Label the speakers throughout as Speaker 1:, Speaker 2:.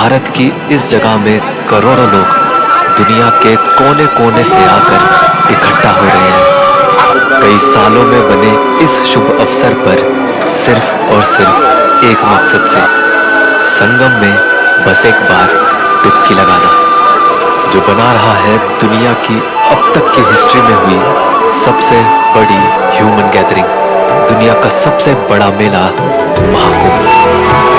Speaker 1: भारत की इस जगह में करोड़ों लोग दुनिया के कोने कोने से आकर इकट्ठा हो रहे हैं। कई सालों में बने इस शुभ अवसर पर सिर्फ और सिर्फ एक मकसद से, संगम में बस एक बार डुबकी लगाना, जो बना रहा है दुनिया की अब तक की हिस्ट्री में हुई सबसे बड़ी ह्यूमन गैदरिंग, दुनिया का सबसे बड़ा मेला महाकुंभ।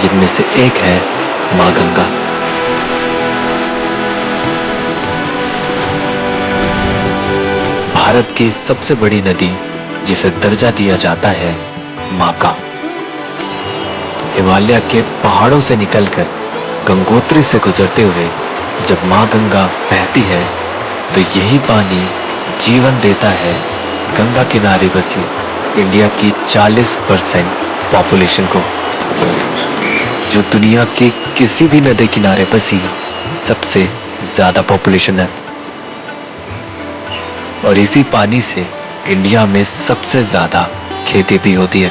Speaker 1: जिनमें से एक है मां गंगा। भारत की सबसे बड़ी नदी जिसे दर्जा दिया जाता है मां का। हिमालय के पहाड़ों से निकलकर गंगोत्री से गुजरते हुए जब मां गंगा बहती है तो यही पानी जीवन देता है गंगा किनारे बसी इंडिया की 40% पॉपुलेशन को, जो दुनिया के किसी भी नदी किनारे बसी सबसे ज्यादा पॉपुलेशन है। और इसी पानी से इंडिया में सबसे ज्यादा खेती भी होती है।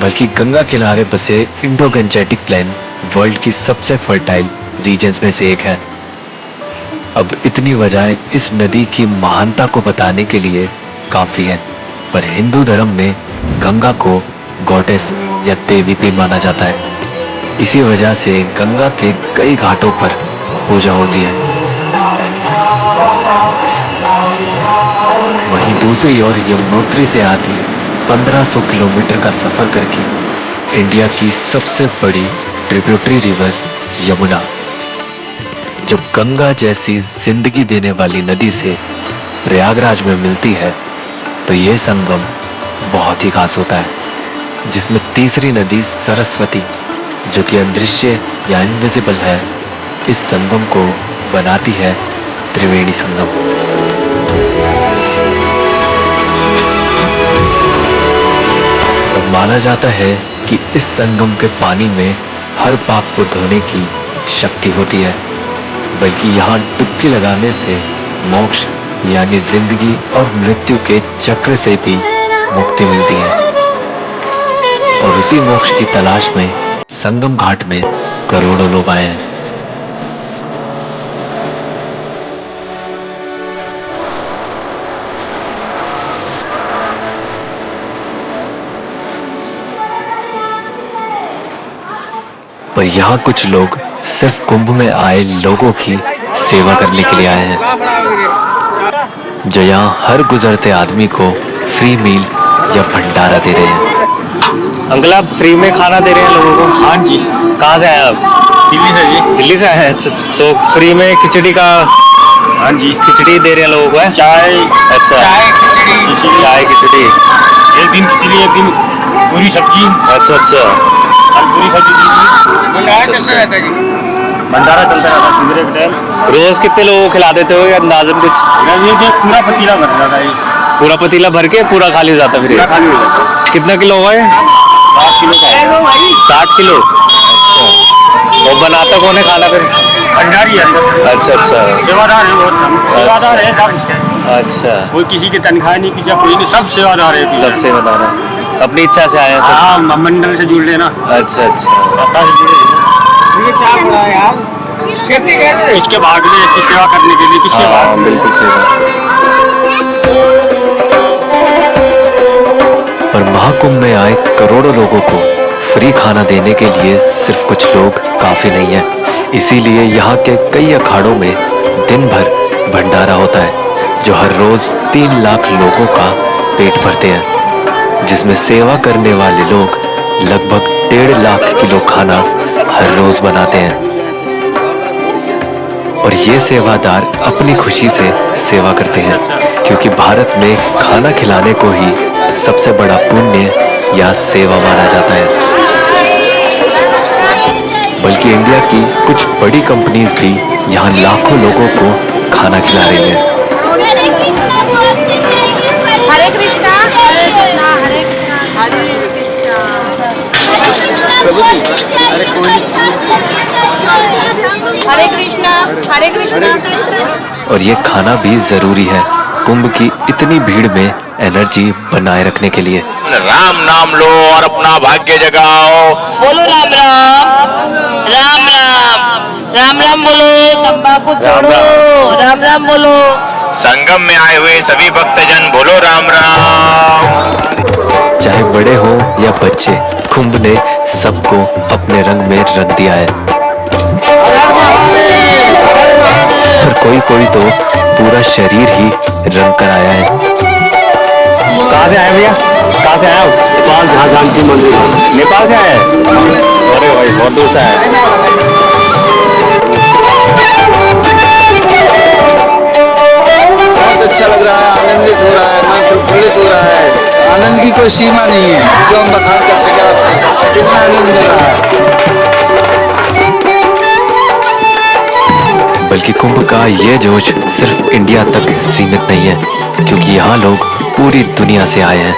Speaker 1: बल्कि गंगा किनारे बसे इंडो गंजेटिक प्लेन वर्ल्ड की सबसे फर्टाइल रीजन्स में से एक है। अब इतनी वजह इस नदी की महानता को बताने के लिए काफी है, पर हिंदू धर्म में गंगा को गॉडेस या देवी भी माना जाता है। इसी वजह से गंगा के कई घाटों पर पूजा होती है। वहीं दूसरी ओर यमुनोत्री से आती 1500 किलोमीटर का सफर करके इंडिया की सबसे बड़ी ट्रिब्यूटरी रिवर यमुना, जब गंगा जैसी जिंदगी देने वाली नदी से प्रयागराज में मिलती है तो ये संगम बहुत ही खास होता है, जिसमें तीसरी नदी सरस्वती, जो कि अदृश्य या इनविजिबल है, इस संगम को बनाती है त्रिवेणी संगम। अब माना जाता है कि इस संगम के पानी में हर पाप को धोने की शक्ति होती है, बल्कि यहाँ डुबकी लगाने से मोक्ष यानी जिंदगी और मृत्यु के चक्र से भी मुक्ति मिलती है। और उसी मोक्ष की तलाश में संगम घाट में करोड़ों लोग आए हैं। पर यहाँ कुछ लोग सिर्फ कुंभ में आए लोगों की सेवा करने के लिए आए हैं, जो यहाँ हर गुजरते आदमी को फ्री मील या भंडारा दे रहे हैं।
Speaker 2: अंकल आप फ्री में खाना दे रहे हैं लोगों को?
Speaker 3: हाँ जी,
Speaker 2: कहाँ से आए आप?
Speaker 3: दिल्ली से जी।
Speaker 2: दिल्ली से आए हैं। अच्छा, तो फ्री में खिचड़ी का,
Speaker 3: हाँ जी,
Speaker 2: खिचड़ी दे रहे हैं लोगों को है?
Speaker 3: चाय,
Speaker 2: अच्छा,
Speaker 3: चाय खिचड़ी,
Speaker 2: चाय खिचड़ी।
Speaker 3: एक दिन खिचड़ी, एक दिन पूरी सब्जी,
Speaker 2: अच्छा अच्छा,
Speaker 3: कल पूरी सब्जी दी। भंडारा चलता रहता है जी, भंडारा चलता रहता है सुबह के टाइम।
Speaker 2: रोज कितने लोगों को खिला देते हो या अंदाजन कुछ?
Speaker 3: ये पूरा पतीला भर जाता है,
Speaker 2: पूरा पतीला भर के पूरा खाली हो जाता है फिर?
Speaker 3: पूरा खाली हो जाता है।
Speaker 2: कितना किलो हुआ है?
Speaker 3: 7 किलो का है।
Speaker 2: 60 किलो। अच्छा, और बनाता कौन है खाना फिर?
Speaker 3: भंडारी है अंदर।
Speaker 2: अच्छा अच्छा,
Speaker 3: सेवादार है, बहुत कम सेवादार है सब।
Speaker 2: अच्छा,
Speaker 3: कोई किसी की तनख्वाह नहीं, किसी कोई नहीं, सब सेवादार है।
Speaker 2: सबसे बता रहा है, अपनी इच्छा से आए हैं सब?
Speaker 3: हाँ, मंडल से जुड़ लेना,
Speaker 2: अच्छा अच्छा,
Speaker 3: संस्था से जुड़े। ये क्या बड़ा है यार, किसके भाग में ऐसी सेवा करने के लिए, किसके भाग
Speaker 2: हाँ
Speaker 3: में?
Speaker 2: बिल्कुल सही बात।
Speaker 1: पर महाकुंभ में आए करोड़ों लोगों को फ्री खाना देने के लिए सिर्फ कुछ लोग काफी नहीं है। इसीलिए यहाँ के कई अखाड़ों में दिन भर भंडारा होता है, जो हर रोज 3 लाख लोगों का पेट भरते हैं, जिसमें सेवा करने वाले लोग लगभग 1.5 लाख किलो खाना हर रोज बनाते हैं। और ये सेवादार अपनी खुशी से सेवा करते हैं, क्योंकि भारत में खाना खिलाने को ही सबसे बड़ा पुण्य या सेवा माना जाता है। बल्कि इंडिया की कुछ बड़ी कंपनीज भी यहाँ लाखों लोगों को खाना खिला रही है।
Speaker 4: हरे कृष्णा बोलते जाइए। हरे कृष्णा, हरे कृष्णा, हरे कृष्णा, हरे कृष्णा, हरे कृष्णा, हरे कृष्णा।
Speaker 1: और ये खाना भी जरूरी है कुंभ की इतनी भीड़ में एनर्जी बनाए रखने के लिए।
Speaker 5: राम नाम लो और अपना भाग्य जगाओ।
Speaker 6: बोलो राम राम, राम राम, राम राम बोलो, तंबाकू छोड़ो, राम राम बोलो।
Speaker 5: संगम में आए हुए सभी भक्तजन बोलो राम राम।
Speaker 1: चाहे बड़े हो या बच्चे, कुंभ ने सबको अपने रंग में रंग दिया है। और कोई कोई तो पूरा शरीर ही रंग कर आया है।
Speaker 2: कहाँ से आए भैया? कहाँ से आए आप?
Speaker 3: नेपाल झांसी मंदिर।
Speaker 2: नेपाल से आए हैं? अरे भाई बहुत दूर से आए हैं।
Speaker 7: बहुत अच्छा लग रहा है, आनंदित हो रहा है, मन प्रफुल्लित हो रहा है। आनंद की कोई सीमा नहीं है जो हम बखान कर सके आपसे, इतना आनंद मिल रहा है।
Speaker 1: बल्कि कुंभ का ये जोश सिर्फ इंडिया तक सीमित नहीं है, क्योंकि यहाँ लोग पूरी दुनिया से आए हैं।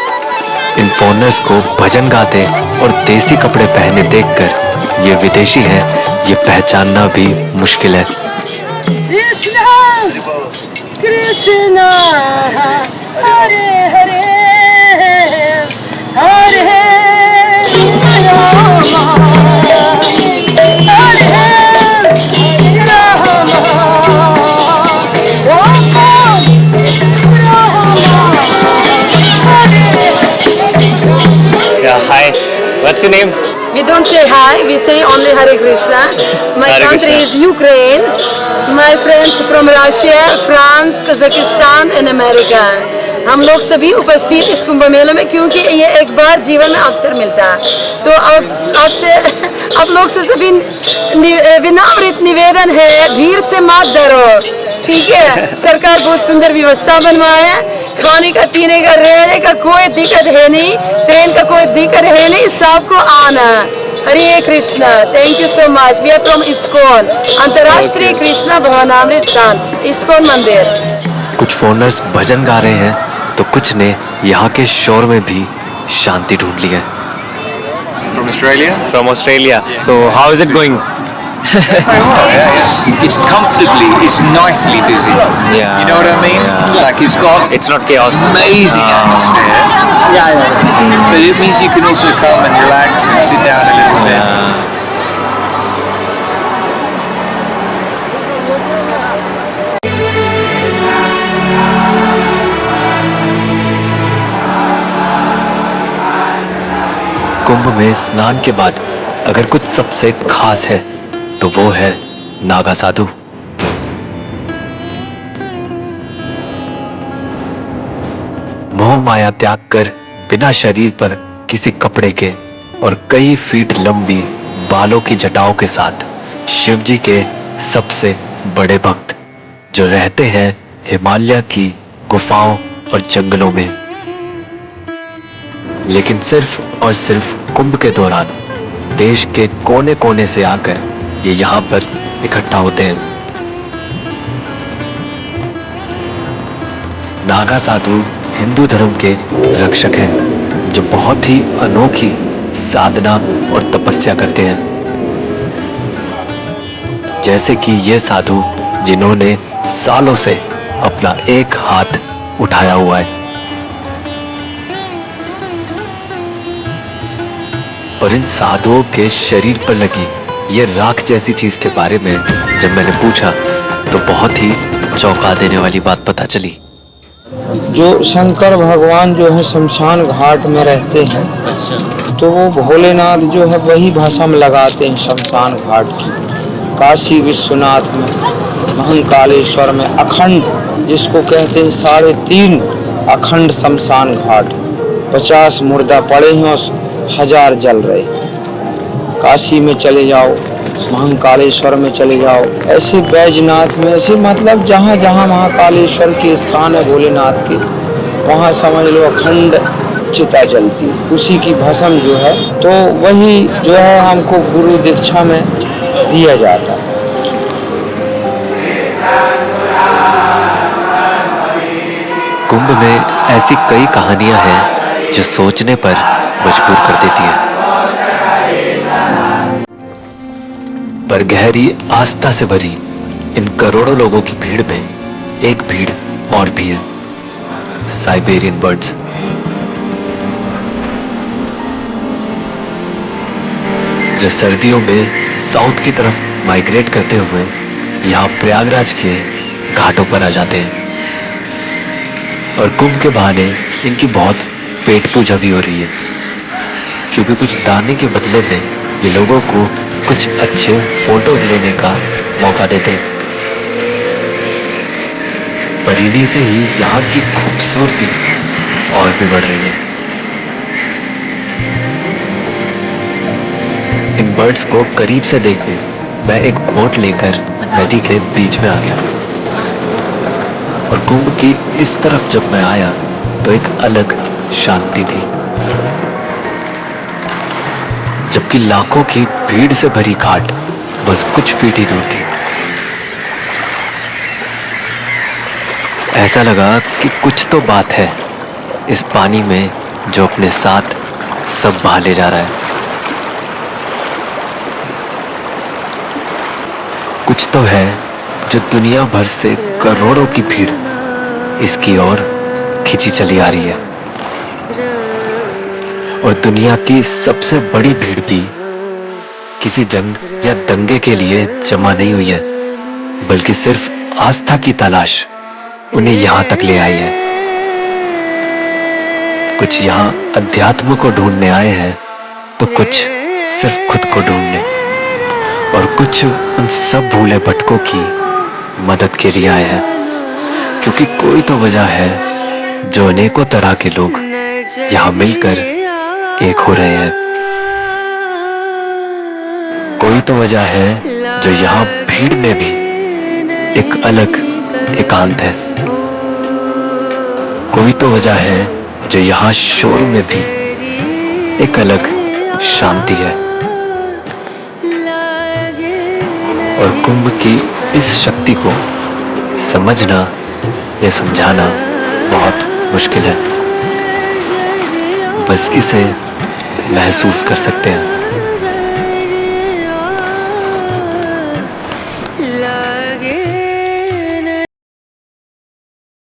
Speaker 1: इन फॉरेनर्स को भजन गाते और देसी कपड़े पहने देखकर ये विदेशी हैं, ये पहचानना भी मुश्किल है।
Speaker 6: कृष्णा कृष्णा हरे हरे हरे राम हरे
Speaker 2: Yeah, hi. What's your name?
Speaker 6: We don't say hi, we say only Hare Krishna. My
Speaker 2: Hare
Speaker 6: country
Speaker 2: Krishna.
Speaker 6: is Ukraine. My friends from Russia, France, Kazakhstan and America. हम लोग सभी उपस्थित इस कुंभ मेले में, क्योंकि ये एक बार जीवन में अवसर मिलता है। तो अब आपसे आप लोग से सभी विनम्र निवेदन है, भीड़ से मत डरो, ठीक है? सरकार बहुत सुंदर व्यवस्था बनवाए है, खाने का, पीने का, रहने का कोई दिक्कत है नहीं, ट्रेन का कोई दिक्कत है नहीं, सबको आना। Hare Krishna, thank you so much. We are from ISKCON, अंतर्राष्ट्रीय कृष्णा भवनामृत स्थान, इस्कॉन मंदिर।
Speaker 1: कुछ फॉरेनर्स भजन गा रहे हैं, तो कुछ ने यहाँ के शोर में भी शांति ढूंढ ली है।
Speaker 2: From Australia? From Australia. So how is it going?
Speaker 7: It's comfortably, it's nicely busy.
Speaker 2: Yeah.
Speaker 7: You know what I mean?
Speaker 2: Yeah.
Speaker 7: Like it's got
Speaker 2: It's not chaos.
Speaker 7: amazing atmosphere. But it means you can also come and relax and sit down a little bit.
Speaker 2: Yeah.
Speaker 1: कुंभ में स्नान के बाद अगर कुछ सबसे खास है तो वो है नागा साधु। माया त्याग कर बिना शरीर पर किसी कपड़े के और कई फीट लंबी बालों की जटाओं के साथ शिव जी के सबसे बड़े भक्त जो रहते हैं हिमालय की गुफाओं और जंगलों में, लेकिन सिर्फ और सिर्फ कुंभ के दौरान देश के कोने कोने से आकर ये यहाँ पर इकट्ठा होते हैं। नागा साधु हिंदू धर्म के रक्षक हैं जो बहुत ही अनोखी साधना और तपस्या करते हैं, जैसे कि ये साधु जिन्होंने सालों से अपना एक हाथ उठाया हुआ है। और इन साधुओं के शरीर पर लगी ये राख जैसी चीज के बारे में जब मैंने पूछा तो बहुत ही चौंका देने वाली बात पता चली।
Speaker 8: जो शंकर भगवान जो है शमशान घाट में रहते हैं, तो वो भोलेनाथ जो है वही भस्म लगाते हैं शमशान घाट की। काशी विश्वनाथ में, महाकालेश्वर में अखंड, जिसको कहते हैं 3.5 अखंड शमशान घाट, 50 मुर्दा पड़े हैं और 1000 जल रहे। काशी में चले जाओ, महाकालेश्वर में चले जाओ, ऐसे बैजनाथ में, ऐसे मतलब जहाँ जहाँ महाकालेश्वर के स्थान है भोलेनाथ के, वहाँ समझ लो अखंड चिता जलती, उसी की भस्म जो है, तो वही जो है हमको गुरु दीक्षा में दिया जाता है।
Speaker 1: कुंभ में ऐसी कई कहानियां हैं जो सोचने पर मजबूर कर देती हैं, पर गहरी आस्था से भरी इन करोड़ों लोगों की भीड़ में एक भीड़ और भी है, साइबेरियन बर्ड्स। जो सर्दियों में साउथ की तरफ माइग्रेट करते हुए यहाँ प्रयागराज के घाटों पर आ जाते हैं, और कुंभ के बहाने इनकी बहुत पेट पूजा भी हो रही है, क्योंकि कुछ दाने के बदले में ये लोगों को कुछ अच्छे फोटोज लेने का मौका देते हैं। पर इन्हीं से ही यहाँ की खूबसूरती और भी बढ़ रही है। इन बर्ड्स को करीब से देखने मैं एक बोट लेकर नदी के बीच में आ गया, और कुंभ की इस तरफ जब मैं आया तो एक अलग शांति थी, जबकि लाखों की भीड़ से भरी घाट बस कुछ फीट ही दूर थी। ऐसा लगा कि कुछ तो बात है इस पानी में जो अपने साथ सब बहा ले जा रहा है। कुछ तो है जो दुनिया भर से करोड़ों की भीड़ इसकी ओर खिंची चली आ रही है, और दुनिया की सबसे बड़ी भीड़ भी किसी जंग या दंगे के लिए जमा नहीं हुई है, बल्कि सिर्फ आस्था की तलाश उन्हें यहां तक ले आई है। कुछ यहां अध्यात्म को ढूंढने आए हैं, तो कुछ सिर्फ खुद को ढूंढने, और कुछ उन सब भूले भटकों की मदद के लिए आए हैं, क्योंकि कोई तो वजह है जो अनेकों तरह के लोग यहाँ मिलकर एक हो रहे हैं। कोई तो वजह है जो यहाँ भीड़ में भी एक अलग एकांत है। कोई तो वजह है जो यहाँ शोर में भी एक अलग शांति है। और कुंभ की इस शक्ति को समझना या समझाना बहुत मुश्किल है, बस इसे महसूस कर सकते हैं।